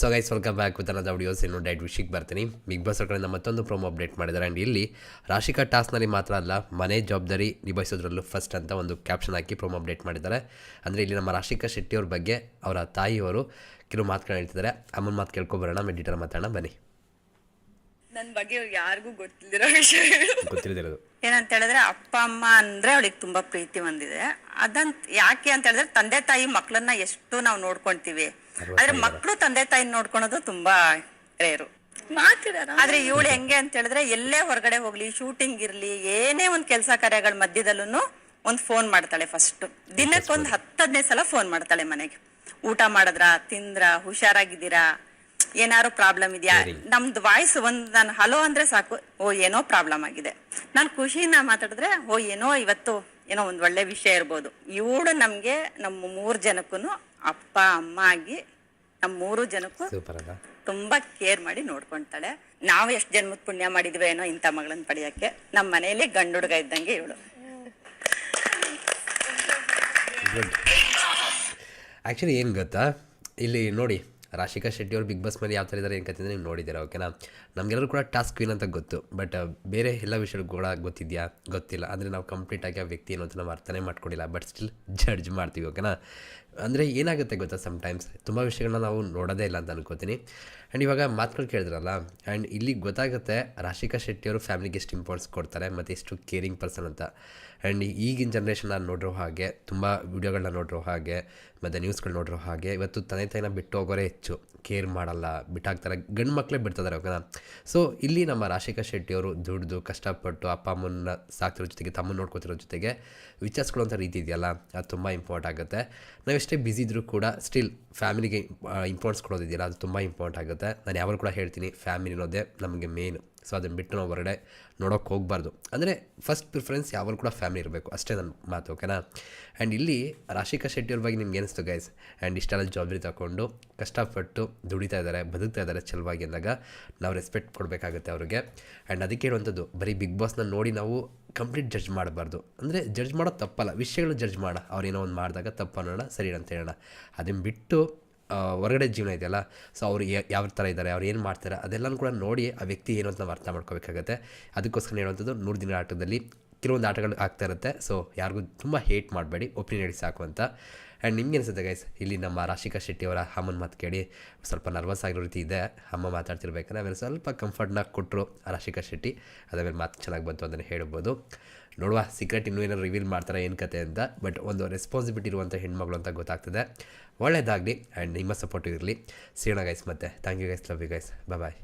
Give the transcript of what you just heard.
So guys welcome back with ಅನ್ನೋದು videos. ಇನ್ನು ಡೈಟ್ ವಿಷಯಕ್ಕೆ ಬರ್ತೀನಿ. ಬಿಗ್ ಬಾಸ್ ಕಡೆಯಿಂದ ಮತ್ತೊಂದು ಪ್ರೋಮೋ ಅಪ್ಡೇಟ್ ಮಾಡಿದ್ದಾರೆ. ಆ್ಯಂಡ್ ಇಲ್ಲಿ ರಾಶಿಕಾ ಟಾಸ್ಕ್ನಲ್ಲಿ ಮಾತ್ರ ಅಲ್ಲ, ಮನೆ ಜವಾಬ್ದಾರಿ ನಿಭಾಯಿಸೋದ್ರಲ್ಲೂ ಫಸ್ಟ್ ಅಂತ ಒಂದು ಕ್ಯಾಪ್ಷನ್ ಹಾಕಿ ಪ್ರೋಮೋ ಅಪ್ಡೇಟ್ ಮಾಡಿದ್ದಾರೆ. ಅಂದರೆ ಇಲ್ಲಿ ನಮ್ಮ ರಾಶಿಕಾ ಶೆಟ್ಟಿಯವ್ರ ಬಗ್ಗೆ ಅವರ ತಾಯಿಯವರು ಕೆಲವು ಮಾತುಗಳನ್ನ ಹೇಳ್ತಿದ್ದಾರೆ. ಅಮ್ಮನ ಮಾತು ಕೇಳ್ಕೊಬರೋಣ, ಮೆಡಿಟರ್ ಮಾತಾಡೋಣ ಬನ್ನಿ. ನನ್ನ ಬಗ್ಗೆ ಯಾರಿಗೂ ಗೊತ್ತಿಲ್ಲದಿರೋ ವಿಷಯ ಗೊತ್ತಿರೋದಿರೋದು ಏನಂತ ಹೇಳಿದ್ರೆ, ಅಪ್ಪ ಅಮ್ಮ ಅಂದ್ರೆ ಅವಳಿಗೆ ತುಂಬಾ ಪ್ರೀತಿ ಹೊಂದಿದೆ. ಅದಂತ ಯಾಕೆ ಅಂತ ಹೇಳಿದ್ರೆ, ತಂದೆ ತಾಯಿ ಮಕ್ಕಳನ್ನ ಎಷ್ಟು ನಾವು ನೋಡ್ಕೊಂತೀವಿ, ಆದ್ರೆ ಮಕ್ಕಳು ತಂದೆ ತಾಯಿ ನೋಡ್ಕೊಳೋದು ತುಂಬಾ ರೇರು. ಆದ್ರೆ ಇವಳು ಹೆಂಗೆ ಅಂತ ಹೇಳಿದ್ರೆ, ಎಲ್ಲೇ ಹೊರಗಡೆ ಹೋಗ್ಲಿ, ಶೂಟಿಂಗ್ ಇರ್ಲಿ, ಏನೇ ಒಂದ್ ಕೆಲಸ ಕಾರ್ಯಗಳ ಮಧ್ಯದಲ್ಲೂ ಒಂದ್ ಫೋನ್ ಮಾಡ್ತಾಳೆ. ಫಸ್ಟ್ ದಿನಕ್ಕೊಂದ್ 10-15 ಸಲ ಫೋನ್ ಮಾಡ್ತಾಳೆ ಮನೆಗೆ. ಊಟ ಮಾಡಿದ್ರ, ತಿಂದ್ರ, ಹುಷಾರಾಗಿದ್ದೀರಾ, ಏನಾರು ಪ್ರಾಬ್ಲಮ್ ಇದೆಯಾ, ನಮ್ದು ವಾಯ್ಸ್ ನಾನು ಹಲೋ ಅಂದ್ರೆ ಸಾಕು, ಓ ಏನೋ ಪ್ರಾಬ್ಲಮ್ ಆಗಿದೆ. ನಾನು ಖುಷಿನ ಮಾತಾಡಿದ್ರೆ, ಓ ಏನೋ ಇವತ್ತು ಏನೋ ಒಂದ್ ಒಳ್ಳೆ ವಿಷಯ ಇರ್ಬೋದು. ಇವಳು ನಮ್ಗೆ ನಮ್ಮ 3 ಜನಕ್ಕೂ ಅಪ್ಪ ಅಮ್ಮ ಆಗಿ ನಮ್ಮ 3 ಜನಕ್ಕೂ ತುಂಬಾ ಕೇರ್ ಮಾಡಿ ನೋಡ್ಕೊಂತಾಳೆ. ನಾವು ಎಷ್ಟು ಜನ್ಮದ ಪುಣ್ಯ ಮಾಡಿದ್ವಿ ಏನೋ ಇಂಥ ಮಗಳನ್ನ ಪಡೆಯಕ್ಕೆ. ನಮ್ಮ ಮನೆಯಲ್ಲಿ ಗಂಡು ಹುಡುಗ ಇದ್ದಂಗೆ ಇವಳು. ಆ್ಯಕ್ಚುಲಿ ಏನು ಗೊತ್ತಾ, ಇಲ್ಲಿ ನೋಡಿ ರಾಶಿಕಾ ಶೆಟ್ಟಿ ಅವರು ಬಿಗ್ ಬಾಸ್ ಮೇಲೆ ಯಾವ ಥರ ಇದ್ದಾರೆ ಏನು ಕತ್ತಿದ್ರೆ ನೀವು ನೋಡಿದ್ದೀರಾ, ಓಕೆನಾ. ನಮಗೆಲ್ಲರೂ ಕೂಡ ಟಾಸ್ಕ್ ಕ್ವೀನ್ ಅಂತ ಗೊತ್ತು, ಬಟ್ ಬೇರೆ ಎಲ್ಲ ವಿಷಯಗಳು ಕೂಡ ಗೊತ್ತಿದೆಯಾ ಗೊತ್ತಿಲ್ಲ. ಅಂದರೆ ನಾವು ಕಂಪ್ಲೀಟಾಗಿ ಆ ವ್ಯಕ್ತಿ ಏನು ಅಂತ ನಾವು ಅರ್ಥನೇ ಮಾಡ್ಕೊಂಡಿಲ್ಲ, ಬಟ್ ಸ್ಟಿಲ್ ಜಡ್ಜ್ ಮಾಡ್ತೀವಿ, ಓಕೆನಾ. ಅಂದರೆ ಏನಾಗುತ್ತೆ ಗೊತ್ತಾ, ಸಮ್ಟೈಮ್ಸ್ ತುಂಬ ವಿಷಯಗಳನ್ನ ನಾವು ನೋಡೋದೇ ಇಲ್ಲ ಅಂತ ಅನ್ಕೋತೀನಿ. ಆ್ಯಂಡ್ ಇವಾಗ ಮಾತುಗಳು ಕೇಳಿದ್ರಲ್ಲ, ಆ್ಯಂಡ್ ಇಲ್ಲಿ ಗೊತ್ತಾಗುತ್ತೆ ರಾಶಿಕಾ ಶೆಟ್ಟಿಯವರು ಫ್ಯಾಮಿಲಿಗೆ ಎಷ್ಟು ಇಂಪಾರ್ಟೆನ್ಸ್ ಕೊಡ್ತಾರೆ ಮತ್ತು ಎಷ್ಟು ಕೇರಿಂಗ್ ಪರ್ಸನ್ ಅಂತ. ಆ್ಯಂಡ್ ಈಗಿನ ಜನ್ರೇಷನ್ನ ನೋಡಿರೋ ಹಾಗೆ, ತುಂಬ ವೀಡಿಯೋಗಳನ್ನ ನೋಡಿರೋ ಹಾಗೆ ಮತ್ತು ನ್ಯೂಸ್ಗಳು ನೋಡಿರೋ ಹಾಗೆ, ಇವತ್ತು ತಂದೆ ತಾಯಿನ ಬಿಟ್ಟು ಹೋಗೋರೇ ಹೆಚ್ಚು, ಕೇರ್ ಮಾಡಲ್ಲ, ಬಿಟ್ಟಾಕ್ತಾರೆ, ಗಂಡು ಮಕ್ಕಳೇ ಬಿಡ್ತಿದ್ದಾರೆ, ಓಕೆನಾ. ಸೊ ಇಲ್ಲಿ ನಮ್ಮ ರಾಶಿಕಾ ಶೆಟ್ಟಿಯವರು ದುಡ್ದು ಕಷ್ಟಪಟ್ಟು ಅಪ್ಪ ಅಮ್ಮನ್ನ ಸಾಕ್ತಿರೋ ಜೊತೆಗೆ ತಮ್ಮನ್ನು ನೋಡ್ಕೊತಿರೋ ಜೊತೆಗೆ ವಿಚಾರಿಸ್ಕೊಳ್ಳೋಂಥ ರೀತಿ ಇದೆಯಲ್ಲ, ಅದು ತುಂಬ ಇಂಪಾರ್ಟೆಂಟ್ ಆಗುತ್ತೆ. ನಾವೆಷ್ಟೇ ಬ್ಯುಸಿ ಇದ್ದರೂ ಕೂಡ ಸ್ಟಿಲ್ ಫ್ಯಾಮಿಲಿಗೆ ಇಂಪಾರ್ಟೆನ್ಸ್ ಕೊಡೋದಿದೆಯಲ್ಲ, ಅದು ತುಂಬ ಇಂಪಾರ್ಟೆಂಟ್ ಆಗುತ್ತೆ. ನಾನು ಯಾವಾಗ ಕೂಡ ಹೇಳ್ತೀನಿ, ಫ್ಯಾಮಿಲಿ ಅನ್ನೋದೇ ನಮಗೆ ಮೇನ್. ಸೊ ಅದನ್ನು ಬಿಟ್ಟು ನಾವು ಹೊರಗಡೆ ನೋಡೋಕ್ಕೆ ಹೋಗಬಾರ್ದು. ಅಂದರೆ ಫಸ್ಟ್ ಪ್ರಿಫರೆನ್ಸ್ ಯಾವಾಗ ಕೂಡ ಫ್ಯಾಮಿಲಿ ಇರಬೇಕು, ಅಷ್ಟೇ ನನ್ನ ಮಾತು, ಓಕೆನಾ. ಆ್ಯಂಡ್ ಇಲ್ಲಿ ರಾಶಿಕಾ ಶೆಟ್ಟಿಯವ್ರ ಬಗ್ಗೆ ನಿಮ್ಗೆ ಏನಿಸ್ತು ಗೈಸ್? ಆ್ಯಂಡ್ ಇಷ್ಟೆಲ್ಲ ಜವಾಬ್ದಾರಿ ತಗೊಂಡು ಕಷ್ಟಪಟ್ಟು ದುಡಿತಾ ಇದ್ದಾರೆ, ಬದುಕ್ತಾ ಇದ್ದಾರೆ ಚೆಲುವಾಗಿ ಅಂದಾಗ ನಾವು ರೆಸ್ಪೆಕ್ಟ್ ಕೊಡಬೇಕಾಗುತ್ತೆ ಅವ್ರಿಗೆ. ಆ್ಯಂಡ್ ಅದಕ್ಕೆ ಹೇಳುವಂಥದ್ದು, ಬರೀ ಬಿಗ್ ಬಾಸ್ನ ನೋಡಿ ನಾವು ಕಂಪ್ಲೀಟ್ ಜಡ್ಜ್ ಮಾಡಬಾರ್ದು. ಅಂದರೆ ಜಡ್ಜ್ ಮಾಡೋದು ತಪ್ಪಲ್ಲ, ವಿಷಯಗಳು ಜಡ್ಜ್ ಮಾಡ, ಅವ್ರೇನೋ ಒಂದು ಮಾಡಿದಾಗ ತಪ್ಪು ಅನ್ನೋಣ, ಸರಿ ಅಂತ ಹೇಳೋಣ. ಅದನ್ನು ಬಿಟ್ಟು ಹೊರಗಡೆ ಜೀವನ ಇದೆಯಲ್ಲ, ಸೊ ಅವ್ರು ಯಾವ ಥರ ಇದ್ದಾರೆ, ಅವ್ರು ಏನು ಮಾಡ್ತಾರೆ, ಅದೆಲ್ಲನೂ ಕೂಡ ನೋಡಿ ಆ ವ್ಯಕ್ತಿ ಏನು ಅಂತ ನಾವು ಅರ್ಥ ಮಾಡ್ಕೋಬೇಕಾಗತ್ತೆ. ಅದಕ್ಕೋಸ್ಕರ ಹೇಳುವಂಥದ್ದು, 100 ದಿನ ಆಟದಲ್ಲಿ ಕೆಲವೊಂದು ಆಟಗಳು ಆಗ್ತಾ ಇರುತ್ತೆ. ಸೊ ಯಾರಿಗೂ ತುಂಬ ಹೇಟ್ ಮಾಡಬೇಡಿ, ಒಪಿನಿಯನ್ ಹೇಳಿ ಸಾಕು ಅಂತ. ಆ್ಯಂಡ್ ನಿಮ್ಗೆ ಅನಿಸುತ್ತೆ ಗೈಸ್, ಇಲ್ಲಿ ನಮ್ಮ ರಾಶಿಕಾ ಶೆಟ್ಟಿಯವರ ಅಮ್ಮನ ಮಾತು ಕೇಳಿ ಸ್ವಲ್ಪ ನರ್ವಸ್ ಆಗಿರೋ ರೀತಿ ಇದೆ. ಅಮ್ಮ ಮಾತಾಡ್ತಿರ್ಬೇಕಾದ್ರೆ ಆಮೇಲೆ ಸ್ವಲ್ಪ ಕಂಫರ್ಟ್ನಾಗ ಕೊಟ್ಟರು ರಾಶಿಕಾ ಶೆಟ್ಟಿ, ಅದಾದ್ಮೇಲೆ ಮಾತು ಚೆನ್ನಾಗಿ ಬಂತು ಅಂತಲೇ ಹೇಳ್ಬೋದು. ನೋಡುವ, ಸೀಕ್ರೆಟ್ ಇನ್ನೂ ಏನಾರು ರಿವೀಲ್ ಮಾಡ್ತಾರೆ ಏನು ಕತೆ ಅಂತ. ಬಟ್ ಒಂದು ರೆಸ್ಪಾನ್ಸಿಬಿಲಿಟಿ ಇರುವಂಥ ಹೆಣ್ಮಗಳು ಅಂತ ಗೊತ್ತಾಗ್ತದೆ. ಒಳ್ಳೆಯದಾಗಲಿ, ಆ್ಯಂಡ್ ನಿಮ್ಮ ಸಪೋರ್ಟು ಇರಲಿ. ಸಿಗೋಣ ಗೈಸ್, ಮತ್ತೆ thank you guys, love you guys, bye.